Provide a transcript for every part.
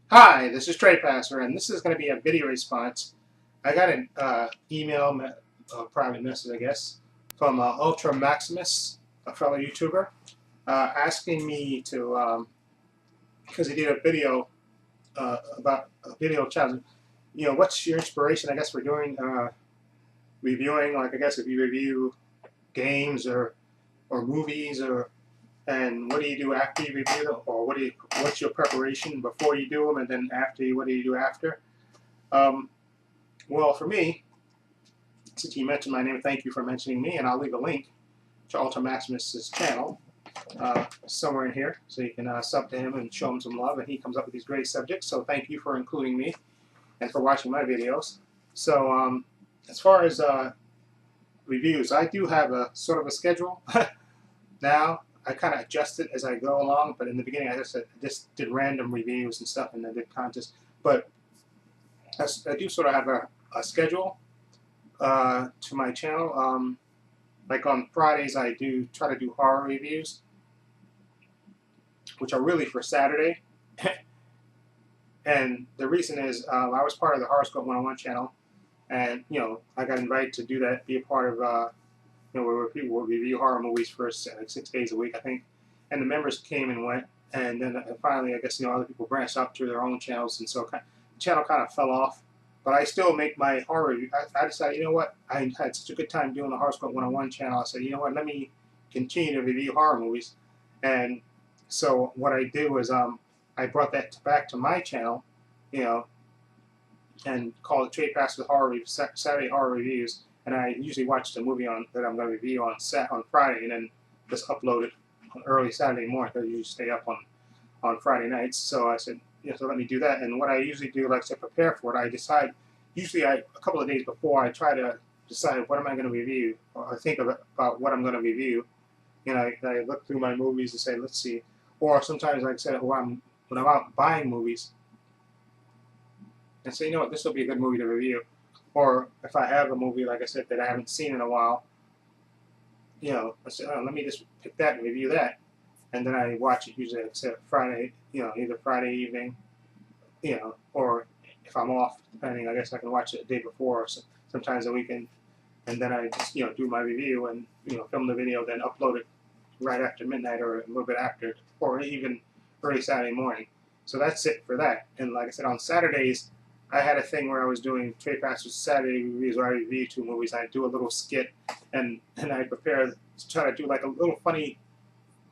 Hi, this is Trey Passer, and this is going to be a video response. I got an email, private message, I guess, from Ultramaximus, a fellow YouTuber, asking me to, because he did a video about a video challenge. What's your inspiration, I guess, for doing reviewing? Like, I guess if you review games or movies, and what do you do after you review them, or what's your preparation before you do them, and then after what do you do after? Um, Well, for me, since you mentioned my name, thank you for mentioning me, and I'll leave a link to Ultramaximus' channel somewhere in here, so you can sub to him and show him some love, and he comes up with these great subjects, so thank you for including me and for watching my videos. So as far as reviews, I do have a sort of a schedule now. I kind of adjust it as I go along, but in the beginning I just did random reviews and stuff, and I did contests, but I do sort of have a schedule to my channel. Like on Fridays, I do try to do horror reviews, which are really for Saturday. And the reason is I was part of the Horoscope 101 channel, and I got invited to do that, be a part of where people will review horror movies for like 6 days a week, I think. And the members came and went, and then finally, I guess other people branched out to their own channels, and so the channel kind of fell off. But I still make my horror review. I decided, I had such a good time doing the Horoscope 101 channel. I said, let me continue to review horror movies. And so what I do is I brought that back to my channel, and called it Trade Pass with Saturday Horror Reviews. And I usually watch the movie that I'm going to review on Friday, and then just upload it on early Saturday morning, because I usually stay up on Friday nights. So I said, so let me do that. And what I usually do, like I said, prepare for it. I decide, usually a couple of days before, I try to decide what am I going to review, or I think about what I'm going to review. I look through my movies and say, let's see. Or sometimes, like I said, when I'm out buying movies, and say, this will be a good movie to review. Or if I have a movie, like I said, that I haven't seen in a while, I say, let me just pick that and review that. And then I watch it usually, like I said, Friday, either Friday evening, or if I'm off, depending, I guess I can watch it the day before, or sometimes the weekend. And then I just, do my review and, film the video, then upload it right after midnight or a little bit after, or even early Saturday morning. So that's it for that. And like I said, on Saturdays, I had a thing where I was doing Trade Pastor's Saturday reviews, where I review two movies. I do a little skit, and I prepare to try to do like a little funny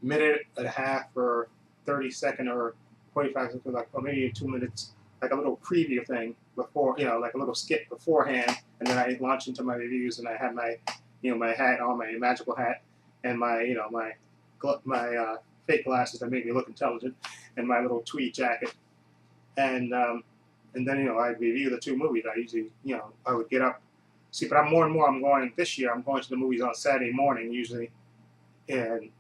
minute and a half or 30-second or 45 seconds, or maybe 2 minutes, like a little preview thing before, like a little skit beforehand, and then I launch into my reviews, and I have my, my hat on, my magical hat, and my, my fake glasses that make me look intelligent, and my little tweed jacket, and then I review the two movies. I usually, I would get up. See, but more and more I'm going this year. I'm going to the movies on Saturday morning usually, and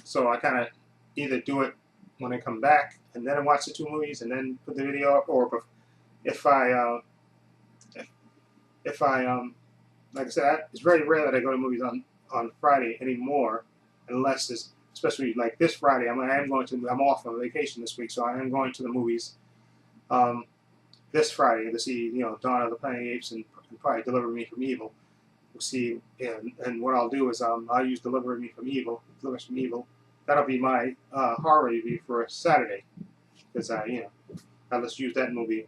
so I kind of either do it when I come back and then I watch the two movies and then put the video up, or if I like I said, it's very rare that I go to movies on Friday anymore, unless it's, especially like this Friday. I'm off on vacation this week, so I am going to the movies this Friday to see Dawn of the Planet of the Apes and probably Deliver Me from Evil. We'll see, and what I'll do is I'll use Deliver from Evil. That'll be my horror review for Saturday, because I'll just use that movie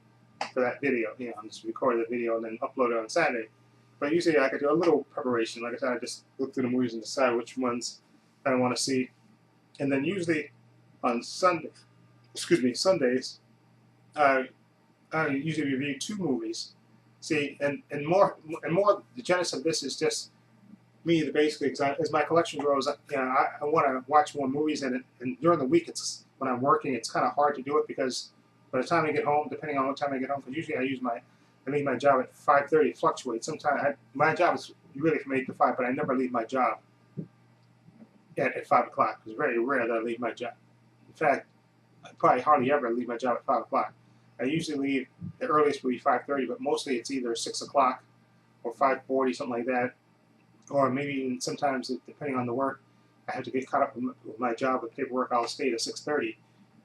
for that video. I'll just record the video and then upload it on Saturday. But usually I could do a little preparation. Like I said, I just look through the movies and decide which ones I want to see, and then usually on Sundays, I usually review two movies. See, and more, the genesis of this is just me, basically, as my collection grows, I want to watch more movies, and during the week, when I'm working, it's kind of hard to do it, because by the time I get home, depending on what time I get home, because usually I leave my job at 5:30. It fluctuates. Sometimes my job is really from 8 to 5, but I never leave my job at 5 o'clock. It's very rare that I leave my job. In fact, I probably hardly ever leave my job at 5 o'clock. I usually leave, the earliest will be 5:30, but mostly it's either 6 o'clock or 5:40, something like that. Or maybe even sometimes, depending on the work, I have to get caught up with my job with paperwork. I'll stay to 6:30,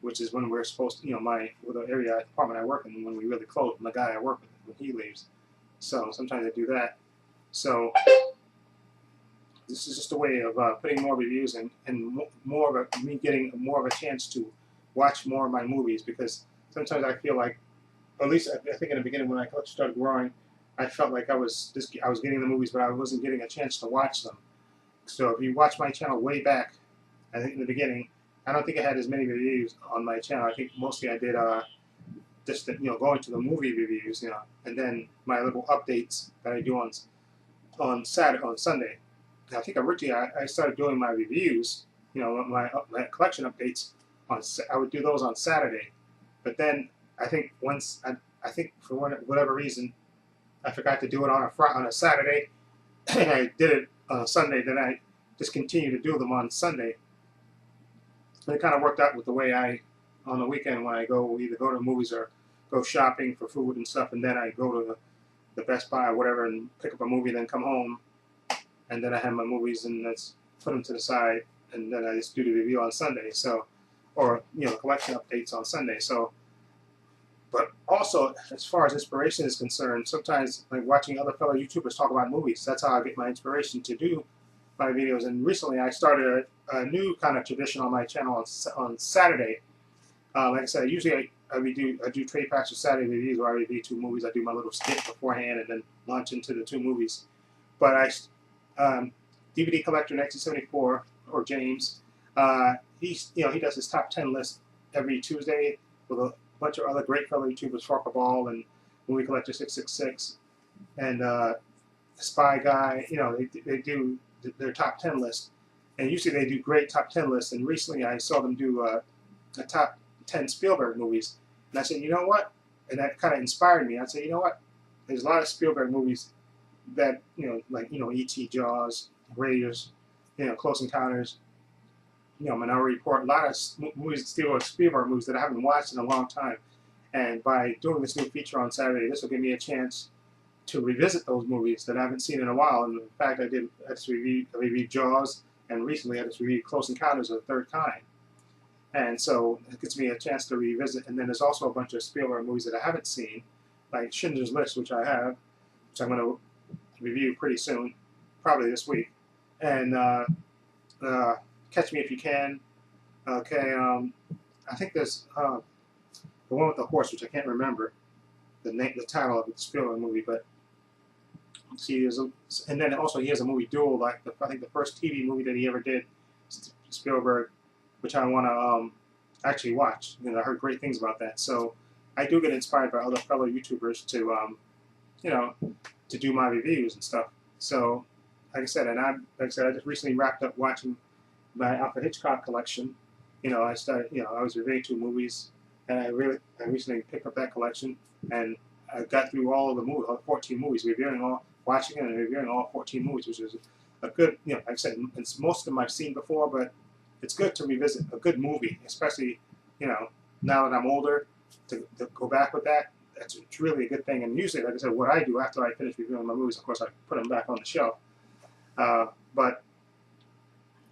which is when we're supposed to, the area department I work in, when we really close, and the guy I work with when he leaves. So sometimes I do that. So this is just a way of putting more reviews and more of me getting more of a chance to watch more of my movies, because sometimes I feel like, at least I think in the beginning when I started growing, I felt like I was getting the movies, but I wasn't getting a chance to watch them. So if you watch my channel way back, I think in the beginning, I don't think I had as many reviews on my channel. I think mostly I did just going to the movie reviews, and then my little updates that I do on Sunday. I think originally I started doing my reviews, my collection updates I would do those on Saturday, but then I think I think for whatever reason I forgot to do it on a Saturday, and I did it on Sunday. Then I just continued to do them on Sunday. And it kind of worked out with the way on the weekend when I either go to the movies or go shopping for food and stuff, and then I go to the Best Buy or whatever and pick up a movie, then come home, and then I have my movies and let's put them to the side, and then I just do the review on Sunday. So, or collection updates on Sunday. So, but also as far as inspiration is concerned, sometimes like watching other fellow YouTubers talk about movies, that's how I get my inspiration to do my videos. And recently I started a new kind of tradition on my channel on Saturday. Like I said, usually I do Trade Patches Saturday reviews where I review 2 movies. I do my little skit beforehand and then launch into the 2 movies. But DVD collector 1974, or James, he does his top 10 list every Tuesday with a bunch of other great fellow YouTubers, Farker Ball and Movie Collector 666 and Spy Guy. They do their top 10 list, and usually they do great top 10 lists. And recently I saw them do a top 10 Spielberg movies, and I said, you know what? And that kind of inspired me. I said, you know what? There's a lot of Spielberg movies that like E.T., Jaws, Raiders, Close Encounters, Minority Report, a lot of movies, Spielberg movies that I haven't watched in a long time. And by doing this new feature on Saturday, this will give me a chance to revisit those movies that I haven't seen in a while. And in fact, I just reviewed Jaws, and recently I just reviewed Close Encounters of the Third Kind. And so it gives me a chance to revisit. And then there's also a bunch of Spielberg movies that I haven't seen, like Schindler's List, which I have, which I'm going to review pretty soon, probably this week. And Catch Me If You Can. Okay, I think there's the one with the horse, which I can't remember the title of the Spielberg movie, but see, and then also he has a movie Duel, like I think the first TV movie that he ever did, Spielberg, which I want to actually watch. I heard great things about that. So I do get inspired by other fellow YouTubers to to do my reviews and stuff. So like I said, I just recently wrapped up watching my Alfred Hitchcock collection. I started, I was reviewing 2 movies, and I recently picked up that collection, and I got through all of the movies, all 14 movies, watching and reviewing all 14 movies, which is a good, like I said, most of them I've seen before, but it's good to revisit a good movie, especially, now that I'm older, to go back with that. It's really a good thing. And usually, like I said, what I do after I finish reviewing my movies, of course, I put them back on the shelf. But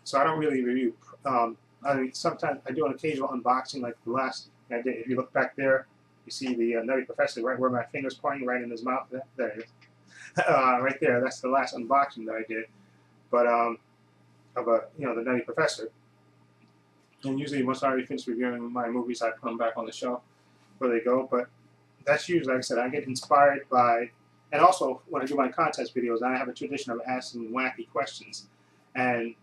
so I don't really review. I mean, sometimes I do an occasional unboxing, like the last I did. If you look back there, you see the Nutty Professor right where my finger's pointing, right in his mouth. There it is. Right there. That's the last unboxing that I did. But of the Nutty Professor. And usually, once I finish reviewing my movies, I put them back on the shelf where they go. But that's usually, like I said, I get inspired by, and also when I do my contest videos, I have a tradition of asking wacky questions. And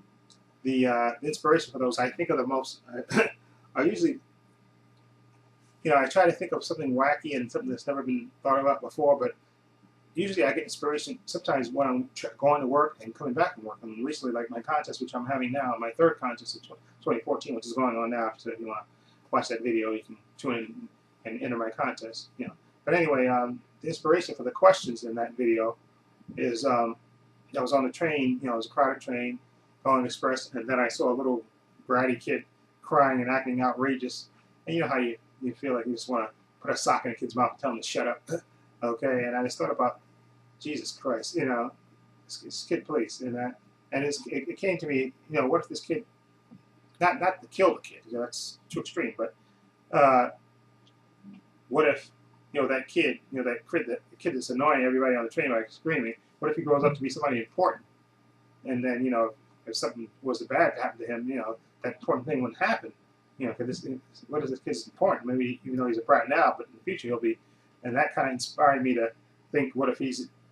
the inspiration for those, I think of the most, are usually, I try to think of something wacky and something that's never been thought about before, but usually I get inspiration sometimes when I'm going to work and coming back from work. And recently, like my contest, which I'm having now, my 3rd contest of 2014, which is going on now. So if you want to watch that video, you can tune in and enter my contest. But anyway, the inspiration for the questions in that video is I was on the train, it was a crowded train, going express, and then I saw a little bratty kid crying and acting outrageous. And you know how you feel like you just want to put a sock in a kid's mouth and tell him to shut up. Okay, and I just thought about, Jesus Christ, this kid, please, and it came to me, what if this kid, not to kill the kid, that's too extreme, but uh, what if, that kid, the kid that's annoying everybody on the train by screaming, what if he grows up to be somebody important? And then, if something was bad to happen to him, that important thing wouldn't happen. Because what is this kid's important? Maybe even though he's a brat now, but in the future he'll be. And that kind of inspired me to think, what if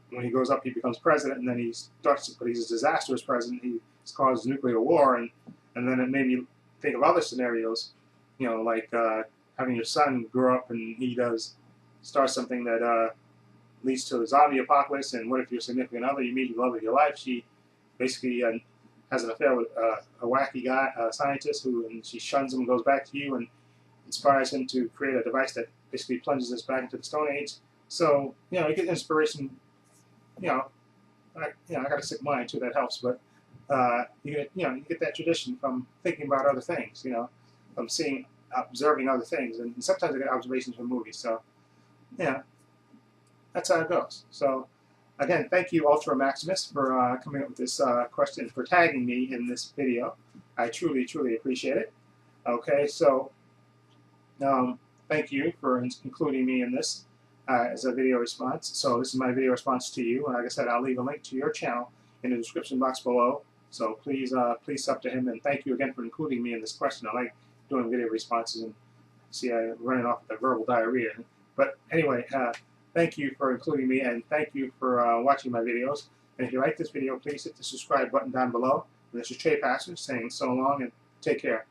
when he grows up, he becomes president, and then but he's a disastrous president. He's caused nuclear war, and then it made me think of other scenarios, like having your son grow up and he start something that leads to the zombie apocalypse. And what if your significant other, you meet the love of your life, she basically has an affair with a wacky guy, a scientist, and she shuns him and goes back to you and inspires him to create a device that basically plunges us back into the Stone Age. So, you get inspiration. I got a sick mind too. That helps, but you get that tradition from thinking about other things. From observing other things, and sometimes I get observations from movies. So, that's how it goes. So, again, thank you, Ultramaximus, for coming up with this question, for tagging me in this video. I truly, truly appreciate it. Okay, so thank you for including me in this as a video response. So this is my video response to you. And like I said, I'll leave a link to your channel in the description box below. So please sub to him, and thank you again for including me in this question. I like doing video responses, and see, I'm running off with a verbal diarrhea. But anyway, thank you for including me, and thank you for watching my videos. And if you like this video, please hit the subscribe button down below. And this is Trey Pastor saying so long and take care.